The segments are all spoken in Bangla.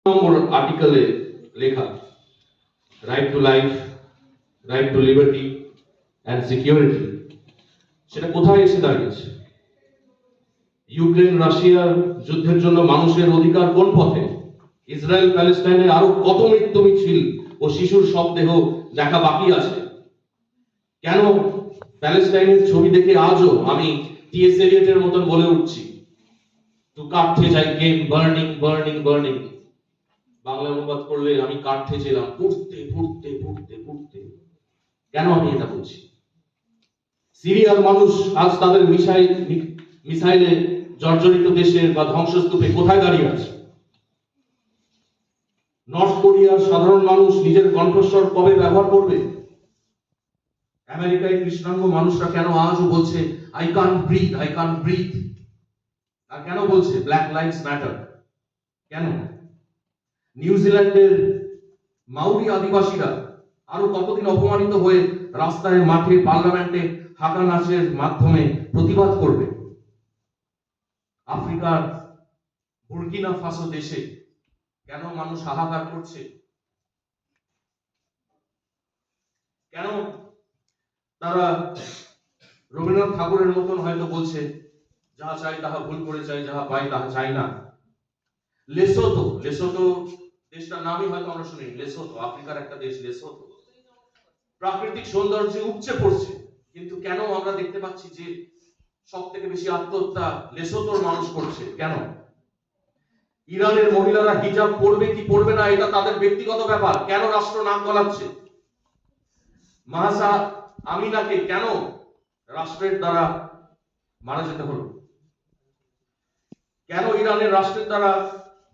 নম্বর আর্টিকেলে লেখা right to life, right two liberty and security, সেটা কোথায় এসে দাঁড়িয়েছে? ইউক্রেন রাশিয়ার যুদ্ধের জন্য মানুষের অধিকার কোন পথে? ইসরায়েল প্যালেস্টাইনে আরো কত মৃত্যু মিছিল ও শিশুর শবদেহ দেখা বাকি আছে? কেন প্যালেস্টাইনের ছবি দেখে আজও আমি টি.এস. এলিয়টের মতন বলে উঠছি, টু কাঠে যাই কেম বার্নিং বার্নিং বার্নিং। বাংলা অনুবাদ করলে আমি কাঠে ছিলাম পুড়তে পুড়তে পুড়তে পুড়তে। কেন আমি এটা বলছি? সিরিয়ার মানুষ আজ তাদের মিসাইলে জর্জরিত দেশের বা ধ্বংসস্তূপে কোথায় দাঁড়িয়ে আছে? নর্থ কোরিয়ার সাধারণ মানুষ নিজের কণ্ঠস্বর কবে ব্যবহার করবে? আমেরিকায় কৃষ্ণাঙ্গ মানুষরা কেন আজও বলছে I can't breathe, I can't breathe? আর কেন বলছে ব্ল্যাক লাইভস ম্যাটার? কেন? নিউজিল্যান্ডের মাউরি আদিবাসীরা আরো কতদিন অপমানিত হয়ে রাস্তায়, মাঠে, পার্লামেন্টে হাঁকা নাচের মাধ্যমে প্রতিবাদ করবে? আফ্রিকার বুর্কিনা ফাসো দেশে কেন মানুষ হাহাকার করছে? কেন তারা রবীন্দ্রনাথ ঠাকুরের মতন হয়তো বলছে যাহা চাই তাহা ভুল করে চাই, যাহা পাই তাহা চাই না? লেসোতো, লেসোতো দেশটার নামই হয়তো আমরা শুনি, লেসোতো, আফ্রিকার একটা দেশ লেসোতো। প্রাকৃতিক সৌন্দর্যে উপচে পড়ছে, কিন্তু কেন আমরা দেখতে পাচ্ছি যে সব থেকে বেশি আত্মহত্যা লেসোতোর মানুষ করছে? কেন? ইরানের মহিলারা হিজাব পরবে কি পরবে না এটা তাদের ব্যক্তিগত ব্যাপার, কেন রাষ্ট্র নাক গলাচ্ছে? মাহসা আমিনাকে কেন রাষ্ট্রের দ্বারা মারা যেতে হলো? কেন ইরানের রাষ্ট্রের দ্বারা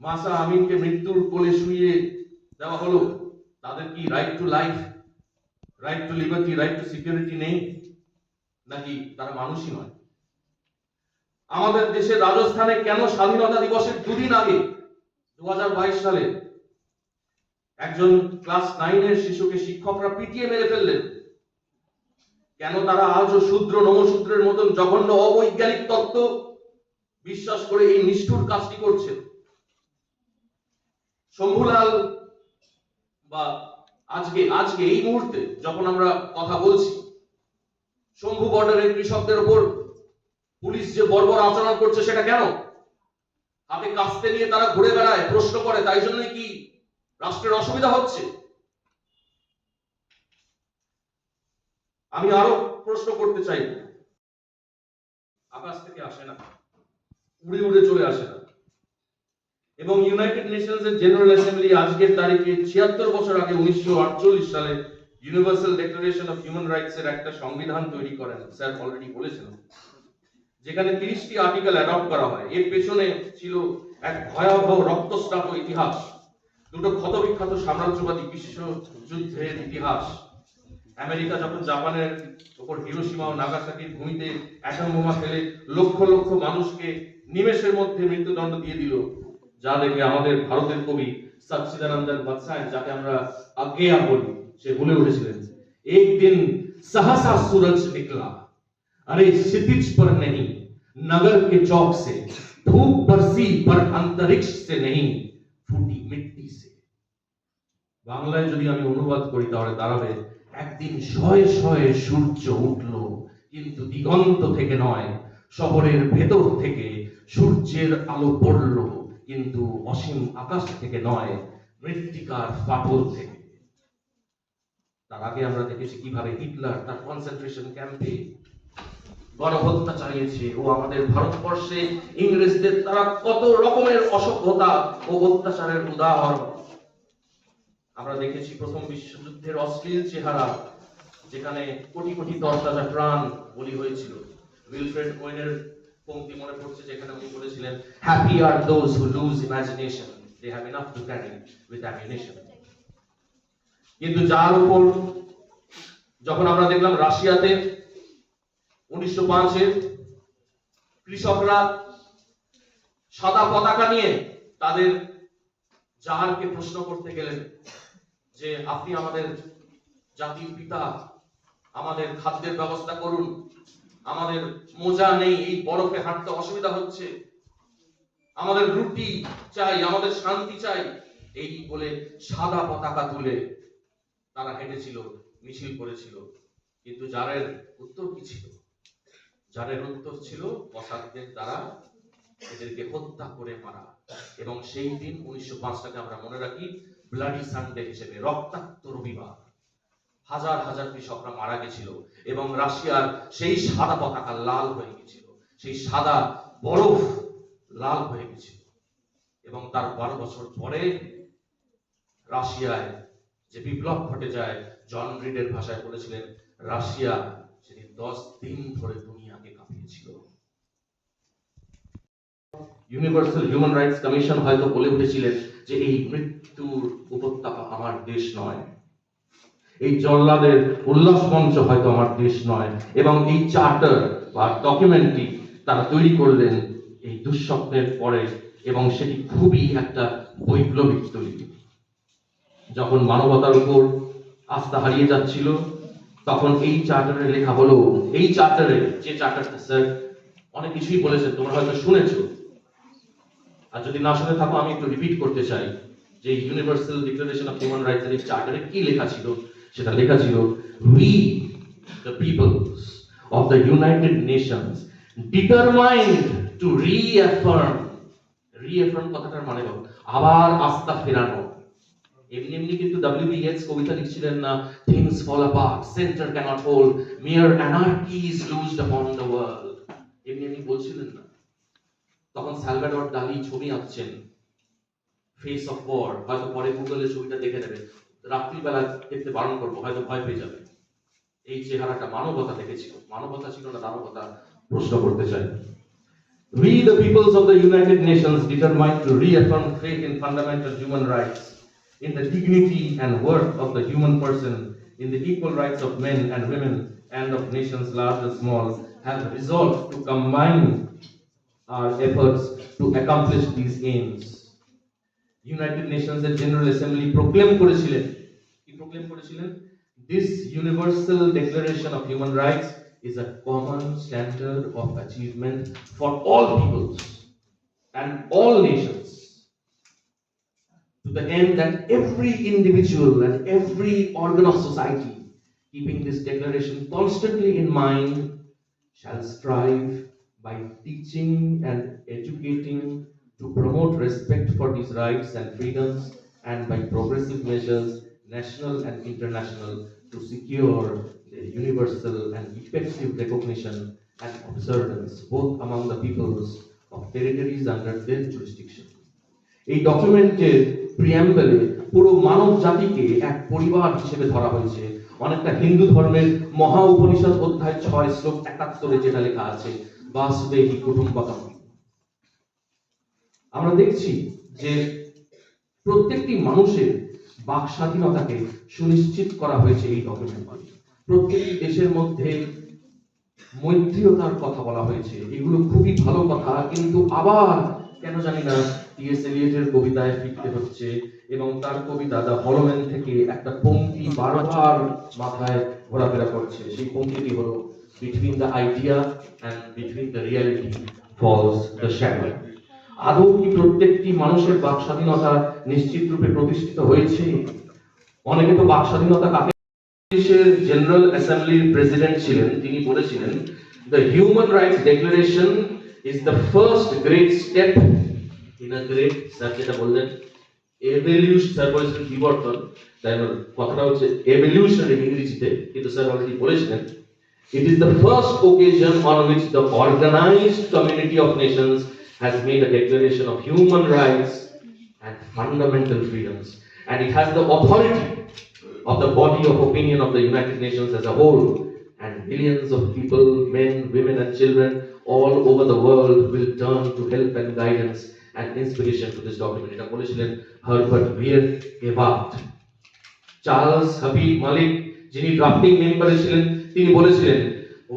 মাহসা আমিনকে মৃত্যুর কোলে শুইয়ে দেওয়া হলো? তাদের কি right to life, right two liberty, right two security নেই? নাকি তারা মানুষই নয়? আমাদের দেশের রাজস্থানে কেন স্বাধীনতা দিবসের দুদিন আগে 2022 সালে একজন ক্লাস 9-এর শিশুকে শিক্ষকরা পিটিয়ে মেরে ফেললেন? কেন তারা আজও শূদ্র নমশূদ্রের মতন জঘন্য অবৈজ্ঞানিক তত্ত্ব বিশ্বাস করে এই নিষ্ঠুর কাজটি করছে? শম্ভুলাল বা আজকে এই মুহূর্তে যখন আমরা কথা বলছি, শম্ভু বর্ডারের কৃষকদের উপর পুলিশ যে বর্বর আচরণ করছে সেটা কেন? হাতে কাস্তে নিয়ে তারা ঘুরে বেড়ায়, প্রশ্ন করে, তাই জন্যই কি রাষ্ট্রের অসুবিধা হচ্ছে? আমি আরো প্রশ্ন করতে চাই, আকাশ থেকে আসে না, উড়ে উড়ে চলে আসে না, এবং ইউনাইটেড নেশনস এর জেনারেল অ্যাসেম্বলি আজকের তারিখে 76 বছর আগে 1948 সালে universal declaration of human rights এর একটা সংবিধান তৈরি করেন, স্যার অলরেডি বলেছেন, যেখানে 30টি আর্টিকেল অ্যাডপ্ট করা হয়। এর পেছনে ছিল এক ভয়াবহ রক্তস্নাত ইতিহাস, দুটো ক্ষতবিক্ষত সাম্রাজ্যবাদী বিশ্বযুদ্ধের ইতিহাস। আমেরিকা যখন জাপানের উপর হিরোশিমা ও নাগাসাকির ভূমিতে অ্যাটম বোমা ফেলে লক্ষ লক্ষ মানুষকে নিমেষের মধ্যে মৃত্যুদণ্ড দিয়ে দিল, যা দেখে আমাদের ভারতের কবি সচ্চিদানন্দন বৎসায়ন, যাকে আমরা আজ্ঞেয়া বলি, সে বলে উঠেছিলেন, এক দিন सहसा सूरज निकला, अरे क्षितिज पर नहीं, नगर के चौक से धूप बरसी पर अंतरिक्ष से नहीं, फूटी मिट्टी से। বাংলায় যদি আমি অনুবাদ করি তাহলে দাঁড়াবে, একদিন শয়ে শয়ে সূর্য উঠলো, কিন্তু দিগন্ত থেকে নয়, শহরের ভেতর থেকে সূর্যের আলো পড়লো, কিন্তু অসীম আকাশ থেকে নয়, মৃত্তিকার ফাটল থেকে। তার আগে আমরা দেখেছি কিভাবে হিটলার তার কনসেন্ট্রেশন ক্যাম্পে গণহত্যা চালিয়েছে, ও আমাদের ভারতবর্ষে ইংরেজদের তারা কত রকমের অসভ্যতা ও অত্যাচারের উদাহরণ আমরা দেখেছি। প্রথম বিশ্বযুদ্ধের অশ্লীল চেহারা, যেখানে কোটি কোটি তরতাজা প্রাণ বলি হয়েছিল। উইলফ্রেড ওয়েনের পংক্তি মনে পড়ছে, যেখানে উনি বলেছিলেন, happy are those who lose imagination, they have enough to carry with ammunition. কিন্তু যার উপর যখন আমরা দেখলাম রাশিয়াতে 1905-এর কৃষকরা সাদা পতাকা নিয়ে তাদের জাহারকে প্রশ্ন করতে গেলেন যে আপনি আমাদের জাতির পিতা, আমাদের খাদ্যের ব্যবস্থা করুন, আমাদের মোজা নেই, এই বরফে হাঁটতে অসুবিধা হচ্ছে, আমাদের রুটি চাই, আমাদের শান্তি চাই, এই বলে সাদা পতাকা তুলে তারা হেঁটেছিল, মিছিল করেছিল। কিন্তু জারের উত্তর কি ছিল? জারের উত্তর ছিল কসাকদের দ্বারা এদেরকে হত্যা করে মারা। এবং সেই দিন 1905টাকে আমরা মনে রাখি ব্লাডি সানডে হিসেবে, রক্তাক্ত রবিবার। হাজার হাজার কৃষকরা মারা গেছিল এবং রাশিয়ার সেই সাদা পতাকা লাল হয়ে গেছিল, সেই সাদা বরফ লাল হয়ে গেছিল। এবং তার 12 বছর পরে রাশিয়ায় যে বিপ্লব ঘটে যায়, জন রিডের ভাষায় বলেছিলেন, রাশিয়া সেদিন 10 দিন ধরে দুনিয়াকে কাঁপিয়েছিল। ইউনিভার্সাল হিউম্যান রাইটস কমিশন হয়তো বলে উঠেছিলেন যে এই মৃত্যুর উপত্যকা আমার দেশ নয়, এই জল্লাদের উল্লাস মঞ্চ হয়তো আমার দেশ নয়। এবং এই চার্টার বা ডকুমেন্টটি তারা তৈরি করলেন এই দুঃস্বপ্নের পরে, এবং সেটি খুবই একটা বৈপ্লবিক তৈরি। যখন মানবতার উপর আস্থা হারিয়ে যাচ্ছিল, তখন এই চার্টারে লেখা হলো, এই চার্টারে, যে চার্টারটা স্যার অনেক কিছুই বলেছেন, তোমরা হয়তো শুনেছো, আর যদি না শুনে থাকো আমি একটু রিপিট করতে চাই যে universal declaration of human rights এর চার্টারে কি লেখা ছিল। সেটা লেখা ছিল, we the peoples of the United Nations determined to reaffirm কথাটার মানে হলো আবার আস্থা ফেরানো। এমনি এমনি কিন্তু ডব্লিউ.বি. ইয়েটস কবিতা লিখছিলেন না, things fall apart, center cannot hold, mere anarchy is loosed upon the world। এমনি এমনি বলছিলেন না। তখন সালভাডর দালি ছবি আঁকছেন, ফেস অফ ওয়ার, হয়তো পরে গুগলে ছবিটা দেখে নেবে, রাত্রিবেলা দেখতে বারণ করবো, হয়তো ভয় পেয়ে যাবে। এই চেহারাটা মানবতা দেখেছিল, মানবতা ছিল না দানবতা, প্রশ্ন করতে চাই। We the peoples of the United Nations determined to reaffirm faith in fundamental human rights, in the dignity and worth of the human person, in the equal rights of men and women and of nations large and small, have resolved to combine our efforts to accomplish these aims. United Nations এর General Assembly proclaim করেছিলেন, কি proclaim করেছিলেন? This universal declaration of human rights is a common standard of achievement for all peoples and all nations, to the end that every individual and every organ of society, keeping this declaration constantly in mind, shall strive by teaching and educating to promote respect for these rights and freedoms, and by progressive measures, national and international, to secure their universal and effective recognition and observance both among the peoples of territories under their jurisdiction. এই ডকুমেন্টের প্রিয়াম্বলে পুরো মানব জাতিকে এক পরিবার হিসেবে ধরা হয়েছে, অনেকটা হিন্দু ধর্মের মহা উপনিষদ অধ্যায় 6 শ্লোক 71 যেটা লেখা আছে, বাসুদেহি কুটুম্বকম। আমরা দেখছি যে প্রত্যেকটি মানুষের বাক স্বাধীনতাকে সুনিশ্চিত করা হয়েছে এই ডকুমেন্টে। প্রত্যেকটি দেশের মধ্যে মৈত্রীয়তার কথা বলা হয়েছে, এগুলো খুবই ভালো কথা। কিন্তু আবার কেন জানি না টি.এস. এলিয়টের কবিতায় ফিরতে হচ্ছে, এবং তার কবিতা দ্য হলো ম্যান থেকে একটা পংক্তি বারবার মাথায় ঘোরাফেরা করছে। সেই পংক্তিটি হলো, between the idea and between the reality falls the shadow. আদৌ কি প্রত্যেকটি মানুষের বাক স্বাধীনতা নিশ্চিত রূপে প্রতিষ্ঠিত হয়েছে? অনেকে তো বাক স্বাধীনতা কাকে, দেশের জেনারেল অ্যাসেম্বলির প্রেসিডেন্ট ছিলেন, তিনি বলেছিলেন, the human rights declaration is the first great step in a great, sir যেটা বললেন এভলিউশন, স্যার বলেছিলেন বিবর্তন, তাই কথাটা হচ্ছে এভলিউশনারি ইংরেজিতে, কিন্তু স্যার অলরেডি বলেছিলেন, it is the first occasion on which the organized community of nations has made a declaration of human rights and fundamental freedoms, and it has the authority of the body of opinion of the United Nations as a whole, and millions of people, men, women and children all over the world will turn to help and guidance and inspiration to this document. এটা বলেছিলেন হার্বার্ট বিয়ার-এভার্ট। চার্লস হাবিব মালিক, যিনি ড্রাফটিং মেম্বারে ছিলেন, তিনি বলেছিলেন,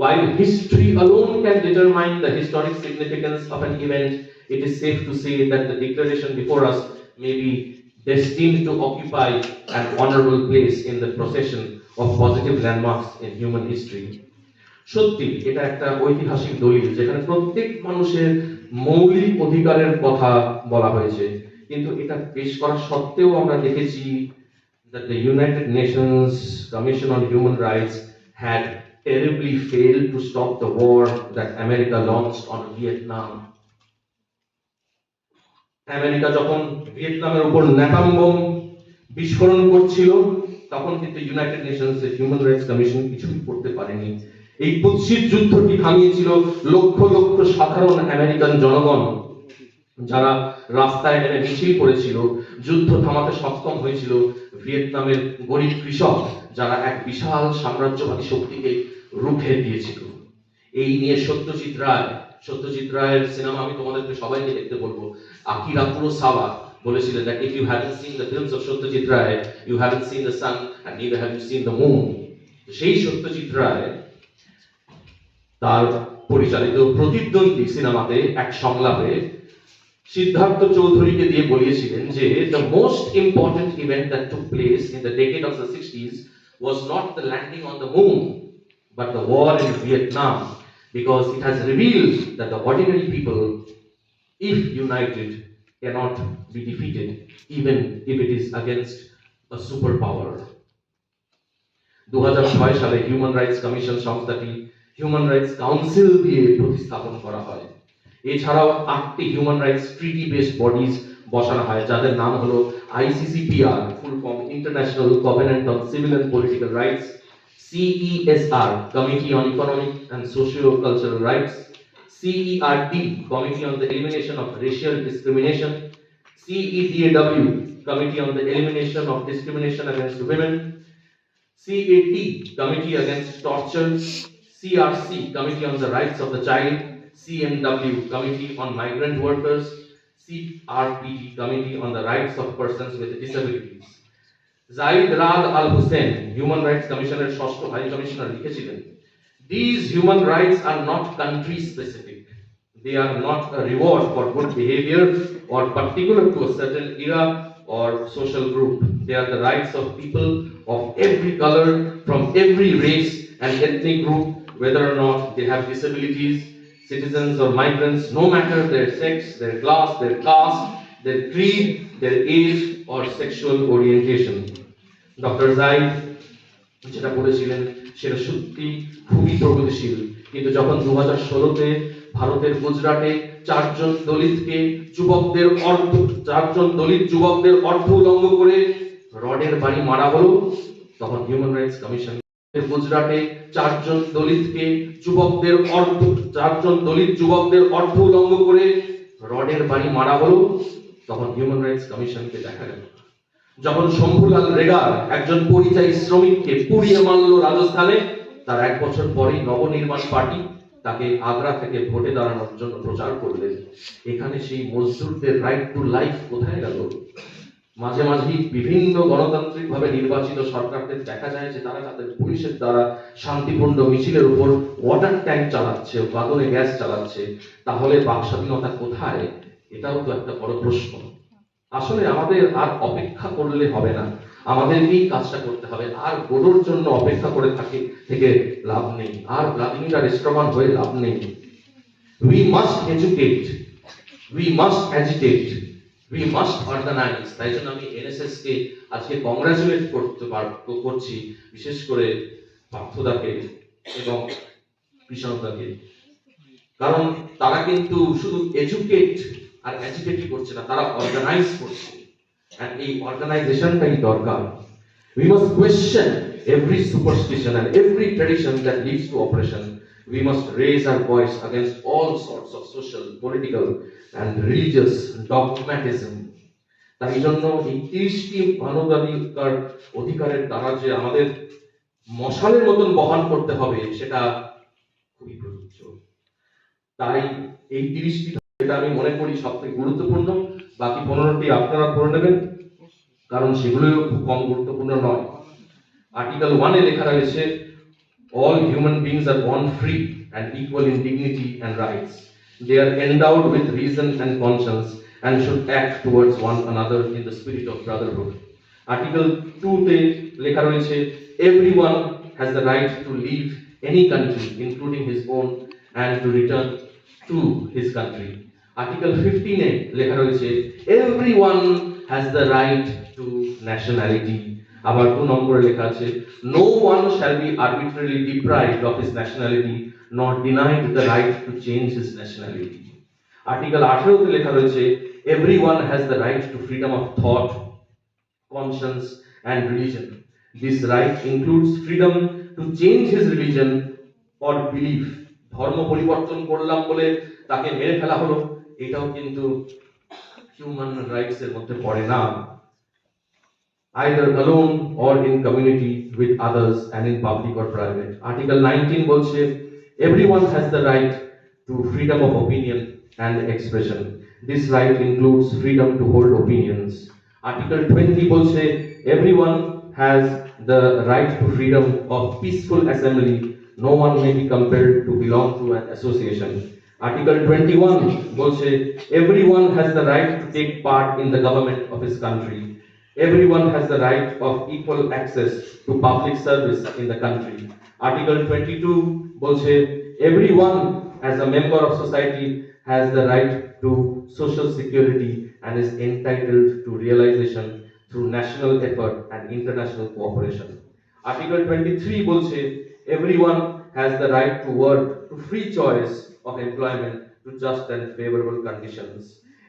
while history alone can determine the historic significance of an event, it is safe to say that the declaration before us may be destined to occupy an honorable place in the procession of positive landmarks in human history. সত্যি এটা একটা ঐতিহাসিক দলিল, যেখানে প্রত্যেক মানুষের মৌলিক অধিকারের কথা বলা হয়েছে, কিন্তু এটা পেশ করা সত্ত্বেও আমরা দেখেছি that the United Nations Commission on Human Rights had terribly failed to stop the war that America launched on Vietnam. America যখন ভিয়েতনামের উপর ন্যাপাম বোম বিস্ফোরণ করছিল, তখন কিন্তু ইউনাইটেড নেশনস এর হিউম্যান রাইটস কমিশন কিছুই করতে পারেনি। এই কুৎসিত যুদ্ধটি থামিয়েছিল লক্ষ লক্ষ সাধারণ আমেরিকান জনগণ, যারা রাস্তায় নেমে মিছিল করেছিল। যুদ্ধ থামাতে সক্ষম হয়েছিল ভিয়েতনামের গরিব কৃষক, যারা এক বিশাল সাম্রাজ্যবাদী শক্তিকে রুখে দিয়েছিল। এই নিয়ে সত্যজিৎ রায়ের সিনেমা আমি তোমাদেরকে সবাইকে দেখতে বলবো। আকিরা কুরোসাওয়া বলেছিলেন that if you haven't seen the films of Satyajit Ray, you haven't seen the sun and neither have you seen the moon. সেই সত্যজিৎ রায় তার পরিচালিত প্রতিদ্বন্দ্বী সিনেমাতে এক সংলাপে সিদ্ধার্থ চৌধুরীকে দিয়ে বলিয়েছিলেন যে the most important event that took place in the decade of the 60s was not the landing on the moon but the war in Vietnam, because it has revealed that the ordinary people, if united, cannot be defeated even if it is against a superpower. 2006 সালে হিউম্যান রাইটস কমিশন সংস্থাটি হিউম্যান রাইটস কাউন্সিল দিয়ে প্রতিস্থাপন করা হয়। এছাড়াও 8টি human rights treaty based bodies বসানো হয়, যাদের নাম হলো ICCPR, full form international covenant on civil and political rights, CESR, Committee on Economic and Socio-Cultural Rights, CERD, Committee on the Elimination of Racial Discrimination, CEDAW, Committee on the Elimination of Discrimination Against Women, CAT, Committee Against Torture, CRC, Committee on the Rights of the Child, CMW, Committee on Migrant Workers, CRPD, Committee on the Rights of Persons with Disabilities. Zaid Rad Al Hussein, Human Rights Commissioner ষষ্ঠ হাই কমিশনার, লিখেছিলেন, these human rights are not country specific. They are not a reward for good behavior or particular to a certain era or social group. They are the rights of people of every color, from every race and ethnic group, whether or not they have disabilities, citizens or migrants, no matter their sex, their class, their caste, their creed, their age or sexual orientation. Doctor zaid যেটা বলেছিলেন সেটা সত্যি খুবই প্রগতিশীল, কিন্তু যখন 2016-তে ভারতের গুজরাটে চারজন দলিত যুবকদের অর্ধ উলঙ্গ করে রডের বাড়ি মারা হলো, তখন হিউম্যান রাইটস কমিশন গুজরাটে চারজন দলিত যুবকদের অর্ধ উলঙ্গ করে রডের বাড়ি মারা হলো, তখন হিউম্যান রাইটস কমিশনকে দেখা গেল। যখন শম্ভুলাল রেগার একজন পরিযায়ী শ্রমিককে পুড়িয়ে মারল রাজস্থানে, তার 1 বছর পরেই নবনির্মাণ পার্টি তাকে আগ্রা থেকে ভোটে দাঁড়ানোর জন্য প্রচার করলেন। এখানে সেই মজদুরদের রাইট টু লাইফ কোথায় গেল? মাঝে মাঝেই বিভিন্ন গণতান্ত্রিকভাবে নির্বাচিত সরকারদের দেখা যায় যে তারা তাদের পুলিশের দ্বারা শান্তিপূর্ণ মিছিলের উপর ওয়াটার ট্যাঙ্ক চালাচ্ছে, বাদনে গ্যাস চালাচ্ছে। তাহলে বাক স্বাধীনতা কোথায়? এটাও তো একটা বড় প্রশ্ন। আসলে আমাদের আর অপেক্ষা করলে হবে না, আমাদেরকেই কাজটা করতে হবে। আর গোডোর জন্য অপেক্ষা করে থেকে লাভ নেই, আর ভ্লাদিমির রেস্ট্রমান হয়ে লাভ নেই। We must educate, we must agitate, we must organize. তাই জন্য আমি এনএসএস কে আজকে কংগ্রাচুলেট করছি, বিশেষ করে পার্থদাকে এবং কৃষ্ণদাকে, কারণ তারা কিন্তু শুধু এডুকেট আর এডুকেটই করছে না, তারা অর্গানাইজ করছে। আর এই অর্গানাইজেশনটাই দরকার। We must question every superstition and every tradition that leads to oppression. We must raise our voice against all sorts of social, political and religious dogmatism. তাই জন্য এই 30টি মানবাধিকার অধিকারের দ্বারা যে আমাদের মশালের মতন বহন করতে হবে, সেটা খুবই প্রযোজ্য। তাই এই 30টি যেটা আমি মনে করি সবথেকে গুরুত্বপূর্ণ, বাকি 15টি আপনারা পড়ে নেবেন, কারণ সেগুলোও খুব কম গুরুত্বপূর্ণ নয়। আর্টিকেল 1-এ লেখা রয়েছে, all human beings are born free and equal in dignity and rights. They are endowed with reason and conscience and should act towards one another in the spirit of brotherhood. Article 2-তে লেখা রয়েছে, everyone has the right to leave any country including his own and to return to his country. Article 15 এ লেখা রয়েছে everyone has the right to nationality. আবার 2 নম্বরে লেখা আছে no one shall be arbitrarily deprived of his nationality not denied the right to change his nationality. Article 18 তে লেখা রয়েছে everyone has the right to freedom of thought, conscience and religion. This right includes freedom to change his religion or belief. ধর্ম পরিবর্তন করলাম বলে তাকে মেরে ফেলা হলো, এটাও কিন্তু হিউম্যান রাইটস এর মধ্যে পড়ে না। either alone or in community with others and in public or private. Article 19 বলছে everyone has the right to freedom of opinion and expression. This right includes freedom to hold opinions. Article 20 বলছে everyone has the right to freedom of peaceful assembly. No one may be compelled to belong to an association. Article 21 বলছে everyone has the right to take part in the government of his country. Everyone has the right of equal access to public service in the country. Article 22 বলছে everyone as a member of society has the right to social security and is entitled to realization through national effort and international cooperation. Article 23 বলছে everyone has the right to work to free choice of employment to just and favorable conditions.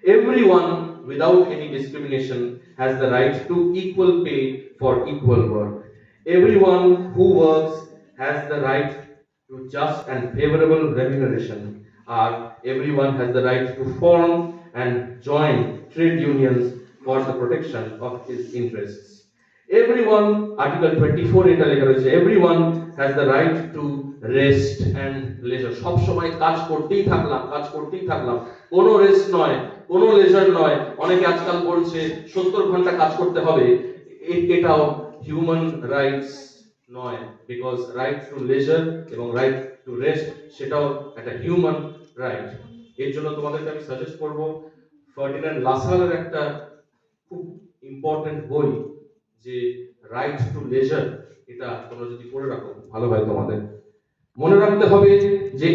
Everyone without any discrimination has the right to equal pay for equal work. Everyone who works has the right to just and favorable remuneration. Everyone has the right to form and join trade unions for the protection of his interests. Everyone, Article 24 এটা লেখা রয়েছে everyone has the right to rest and leisure. সব সময় কাজ করতেই থাকলাম, কোনো রেস্ট নয়, কোনো লেজার নয়। অনেকে আজকাল বলছে 70 ঘন্টা কাজ করতে হবে, এটাও হিউম্যান রাইটস নয়, বিকজ রাইট টু লেজার এবং রাইট টু রেস্ট সেটাও একটা হিউম্যান রাইট। এর জন্য তোমাদেরকে আমি সাজেস্ট করব ফার্ডিনান্ড লাসালের একটা খুব ইম্পর্টেন্ট বই, যে রাইট টু লেজার, এটা তোমরা যদি পড়ে রাখো ভালো হয়। তোমাদের মনে রাখতে হবে যে